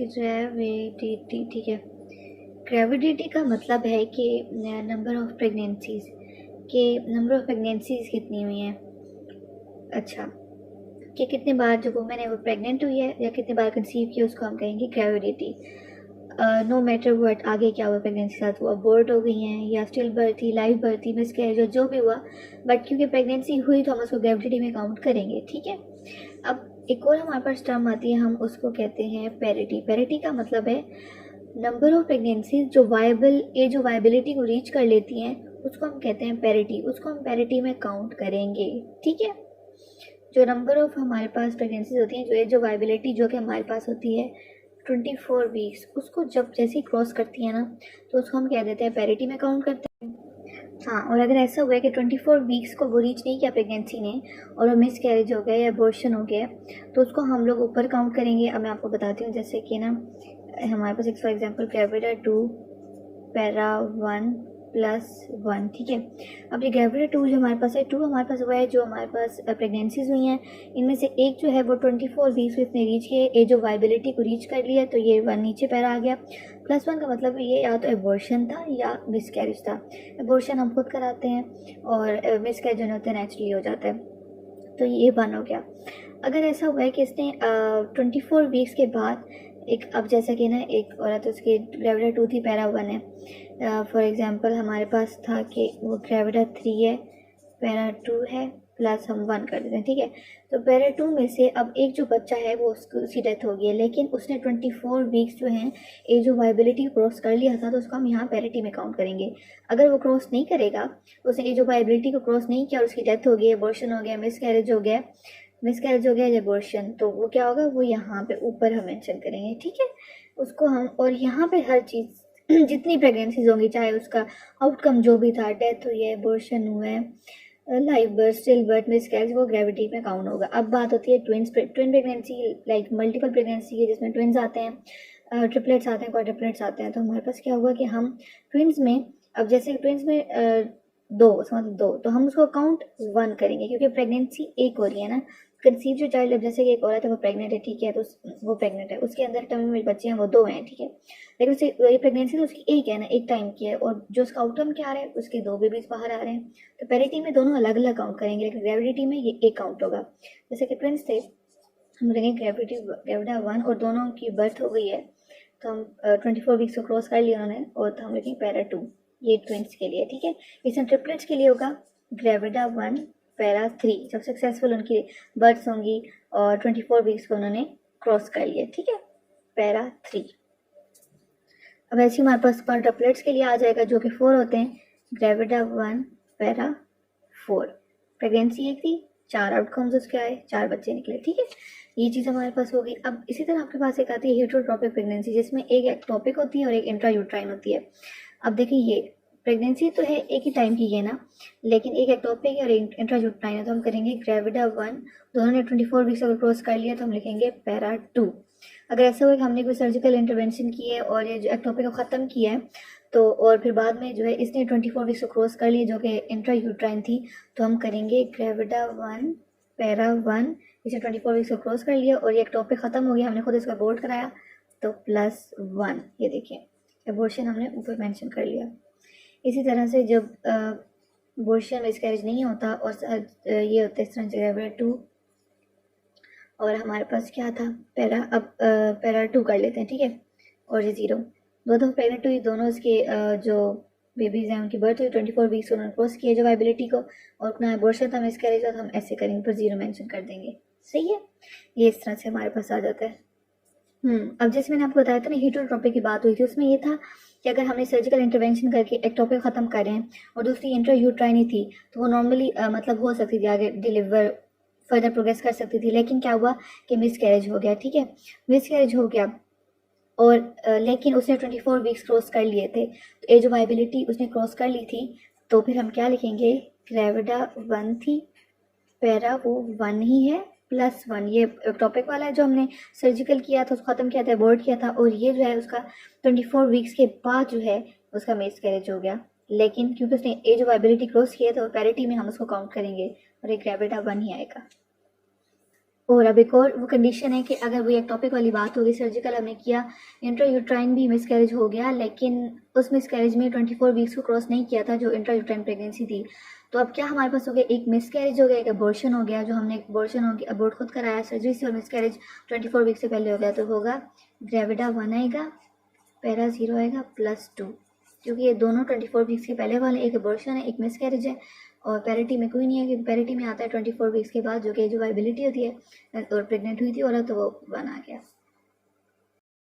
ग्रेविडिटी, ठीक है। ग्रेविडिटी का मतलब है कि नंबर ऑफ प्रेगनेंसीज, के नंबर ऑफ प्रेगनेंसीज कितनी हुई हैं। अच्छा, कि कितने बार जो वुमेन है वो प्रेग्नेंट हुई है या कितने बार कंसीव किया, उसको हम कहेंगे ग्रेविडिटी। नो मैटर व्हाट आगे क्या हुआ प्रेगनेंसी के साथ, वो अबॉर्ट हो गई हैं या स्टिल बर्थ थी, लाइव बर्थ थी, मिसकैरेज, जो भी हुआ, बट क्योंकि प्रेगनेंसी हुई तो हम उसको ग्रेविडिटी में काउंट करेंगे, ठीक है। अब एक और हमारे पास टर्म आती है, हम उसको कहते हैं पैरिटी। पैरिटी का मतलब है नंबर ऑफ प्रेगनेंसी जो वायबल एज ऑफ वायबिलिटी को रीच कर लेती हैं, उसको हम कहते हैं पैरिटी, उसको हम पैरिटी में काउंट करेंगे, ठीक है। जो नंबर ऑफ हमारे पास प्रेगनेंसीज होती हैं, जो एज ऑफ वायबिलिटी जो कि हमारे पास होती है 24 वीक्स, उसको जब जैसे ही क्रॉस करती है ना, तो उसको हम कह देते हैं पैरिटी में काउंट करते हैं। हाँ, और अगर ऐसा हुआ है कि 24 वीक्स को वो रीच नहीं किया प्रेगनेंसी ने और वो मिस कैरेज हो गया या अबॉर्शन हो गया, तो उसको हम लोग ऊपर काउंट करेंगे। अब मैं आपको बताती हूँ, जैसे कि ना हमारे पास एक for example gravida 2 para 1 plus 1, ठीक है। अब ये ग्रेविडा 2 जो हमारे पास है, 2 हमारे पास हुआ है जो हमारे पास प्रेगनेंसीज हुई हैं, इनमें से एक जो है वो 24 वीक्स में इसने रीच किया, एज ऑफ वायबिलिटी को रीच कर लिया, तो ये 1 नीचे पैरा आ गया। प्लस 1 का मतलब ये या तो एबॉर्शन था या मिस कैरेज था। एबॉर्शन हम खुद कराते हैं और मिस कैरेज जो होता है नेचुरली हो जाता है, तो ये 1 हो गया। अगर ऐसा हुआ है कि इसने 24 वीक्स के बाद एक, अब जैसा कि ना एक औरत उसकी ग्रेविडा 2 थी पैरा 1 है, फॉर एग्जांपल हमारे पास था कि वो ग्रेविडा 3 है पैरा 2 है प्लस हम 1 कर देते हैं, ठीक है। तो पैरा 2 में से अब एक जो बच्चा है वो उसकी डेथ हो गई है, लेकिन उसने 24 वीक्स जो हैं एज ऑफ वायबिलिटी क्रॉस कर लिया था, तो उसको हम यहाँ पैरिटी में काउंट करेंगे। अगर वो क्रॉस नहीं करेगा, उसने एज ऑफ वायबिलिटी को क्रॉस नहीं किया और उसकी डेथ हो गई, अबॉर्शन हो गया, मिस कैरेज हो गया या अबॉर्शन, तो वो क्या होगा, वो यहाँ पे ऊपर हम मेंशन करेंगे, ठीक है। उसको हम, और यहाँ पे हर चीज़ जितनी प्रेगनेंसीज होंगी, चाहे उसका आउटकम जो भी था, डेथ हुई है, अबॉर्शन हुआ है, live birth, still birth, miss carriage, वो ग्रेविटी में काउंट होगा। अब बात होती है twin pregnancy, like multiple pregnancy है जिसमें ट्विंस आते हैं, ट्रिपलेट्स आते हैं, क्वाड्रुपलेट्स आते हैं। तो हमारे पास क्या हुआ कि हम ट्विंस में, अब जैसे ट्विंस में दो, तो हम उसको काउंट 1 करेंगे क्योंकि प्रेगनेंसी एक हो रही है ना। कंसीव जो चाइल्ड, अब जैसे कि एक औरत है वो प्रेग्नेंट है, ठीक है, तो वो प्रेग्नेंट है, उसके अंदर टर्म में बच्चे हैं वो 2 हैं, ठीक है। लेकिन उससे ये प्रेगनेंसी तो उसकी एक है ना, एक टाइम की है, और जो उसका आउटकम क्या आ रहा है, उसके 2 बेबीज बाहर आ रहे हैं। तो पैरिटी में दोनों अलग अलग काउंट करेंगे, लेकिन ग्रेविडिटी में ये एक काउंट होगा। जैसे कि ट्विंस थे, हम करेंगे ग्रेविडा 1 और दोनों की बर्थ हो गई है, तो हम 24 वीक्स को क्रॉस कर लिया उन्होंने, और तो हम लिखेंगे पैरा 2, ये ट्विंस के लिए, ठीक है। इसमें ट्रिपलेट्स के लिए होगा ग्रेविडा 1 पैरा 3, जब सक्सेसफुल उनकी बर्थ्स होंगी और 24 वीक्स को उन्होंने क्रॉस कर लिया, ठीक है, पैरा 3। अब ऐसे हमारे पास क्वाड्रुपलेट्स के लिए आ जाएगा जो कि 4 होते हैं, ग्रेविडा 1 पैरा 4, प्रेगनेंसी एक थी, 4 आउटकम्स उसके आए, 4 बच्चे निकले, ठीक है। ये चीज़ हमारे पास होगी। अब इसी तरह आपके पास एक आती है हेटेरोट्रोपिक प्रेगनेंसी, जिसमें एक एक्टोपिक होती है और एक इंट्रायूट्राइन होती है। अब देखिए, ये प्रेगनेंसी तो है एक ही टाइम की है ना, लेकिन एक एक्टोपिक है और एक इंट्रायूट्राइन है, तो हम करेंगे ग्रेविडा 1, दोनों ने 24 वीक्स अगर क्रॉस कर लिया तो हम लिखेंगे पैरा 2। अगर ऐसा हुआ कि हमने कोई सर्जिकल इंटरवेंशन की है और ये जो एक्टोपिक को ख़त्म किया है, तो और फिर बाद में जो है इसने 24 वीक्स को क्रॉस कर लिया जो कि इंट्रायूट्राइन थी, तो हम करेंगे ग्रेविडा 1 पैरा 1, इसे 24 वीक्स को क्रॉस कर लिया और ये टॉपिक ख़त्म हो गया, हमने खुद इसका बोर्ड कराया, तो +1, ये देखिए एबॉर्शन हमने ऊपर मेंशन कर लिया। इसी तरह से जब अबॉर्शन मिसकैरेज नहीं होता और ये होता है इस तरह से ग्रेविडा 2, और हमारे पास क्या था पैरा, अब पैरा 2 कर लेते हैं, ठीक है, और ये 0, दोनों प्रेगनेंट हुई, दोनों इसके जो बेबीज हैं उनकी बर्थ हुई, 24 वीक्स उन्होंने क्रॉस किया जो वाइबिलिटी को, और अपना अबॉर्शन था मिसकैरेज, तो हम ऐसे करेंगे, पर 0 मेंशन कर देंगे, सही है। ये इस तरह से हमारे पास आ जाता है। अब जैसे मैंने आपको बताया था ना, हेटेरोट्रोपिक की बात हुई थी, उसमें ये था कि अगर हमने सर्जिकल इंटरवेंशन करके एक टॉपिक ख़त्म कर रहे हैं और दूसरी इंट्रायूट्राइन थी, तो वो नॉर्मली मतलब हो सकती थी, आगे डिलीवर फर्दर प्रोग्रेस कर सकती थी, लेकिन क्या हुआ कि मिसकैरेज हो गया, ठीक है, मिसकैरेज हो गया, और लेकिन उसने 24 वीक्स क्रॉस कर लिए थे, तो एज ऑफ वाइबिलिटी उसने क्रॉस कर ली थी, तो फिर हम क्या लिखेंगे, ग्रेविडा 1 थी, पैरा वो 1 ही है, +1, ये टॉपिक वाला है जो हमने सर्जिकल किया था, उसको ख़त्म किया था, अबॉर्ट किया था, और ये जो है उसका 24 वीक्स के बाद जो है उसका मिसकैरेज हो गया, लेकिन क्योंकि उसने एज ऑफ वाइबिलिटी क्रॉस किया तो पैरिटी में हम उसको काउंट करेंगे और एक ग्रेविडा 1 ही आएगा। और अब एक और वो कंडीशन है कि अगर वो एक टॉपिक वाली बात होगी, सर्जिकल हमने किया, इंट्रायूट्राइन भी मिसकैरेज हो गया, लेकिन उस मिसकैरेज में 24 वीक्स को क्रॉस नहीं किया था जो इंट्रायूट्राइन प्रेगनेंसी थी, तो अब क्या हमारे पास हो गया, एक मिसकैरेज हो गया, एक अबॉर्शन हो गया, जो हमने अबॉर्शन हो गया, अबॉर्ट खुद कराया सर्जरी से, और मिसकैरेज 24 वीक से पहले हो गया, तो होगा ग्रेविडा 1 आएगा, पैरा 0 आएगा, +2, क्योंकि ये दोनों 24 वीक्स के पहले वाले, एक अबॉर्शन है, एक मिसकैरेज है, और पैरिटी में कोई नहीं है, क्योंकि पैरिटी में आता है 24 वीक्स के बाद, जो कि जो वाइबिलिटी होती है, और प्रेग्नेंट हुई थी औरत, तो वो 1 आ गया।